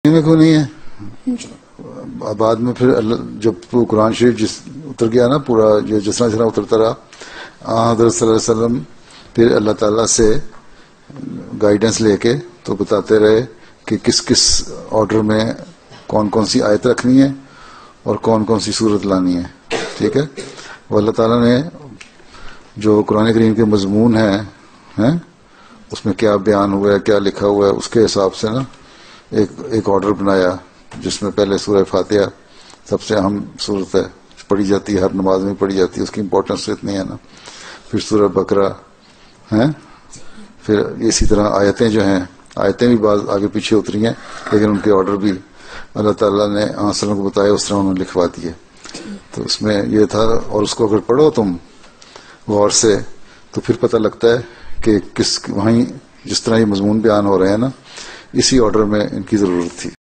میں کیوں نہیں ہے؟ بعد میں پھر جب قرآن شریف اتر گیا نا پورا، جس طرح اترتا رہا، حضرت صلی اللہ علیہ وسلم پھر اللہ تعالیٰ سے گائیڈنس لے کے تو بتاتے رہے کہ کس کس آرڈر میں کون کون سی آیت رکھنی ہے اور کون کون سی صورت لانی ہے. ٹھیک ہے. وہ اللہ تعالیٰ نے جو قرآن کریم کے مضمون ہیں اس میں کیا بیان ہوا ہے، کیا لکھا ہوا ہے، اس کے حساب سے نا ایک آرڈر بنایا، جس میں پہلے سورہ فاتحہ سب سے اہم صورت ہے، پڑھی جاتی ہے، ہر نماز میں پڑھی جاتی ہے، اس کی امپورٹنس اتنی ہے نا. پھر سورہ بقرہ پھر اسی طرح آیتیں جو ہیں، آیتیں بھی بعض آگے پیچھے اتری ہیں، لیکن ان کے آرڈر بھی اللہ تعالیٰ نے وسلم کو بتایا، اس طرح انہوں نے لکھوا دیے. تو اس میں یہ تھا، اور اس کو اگر پڑھو تم غور سے تو پھر پتہ لگتا ہے کہ وہیں جس طرح یہ مضمون بیان ہو رہے ہیں نا، اسی آرڈر میں ان کی ضرورت تھی.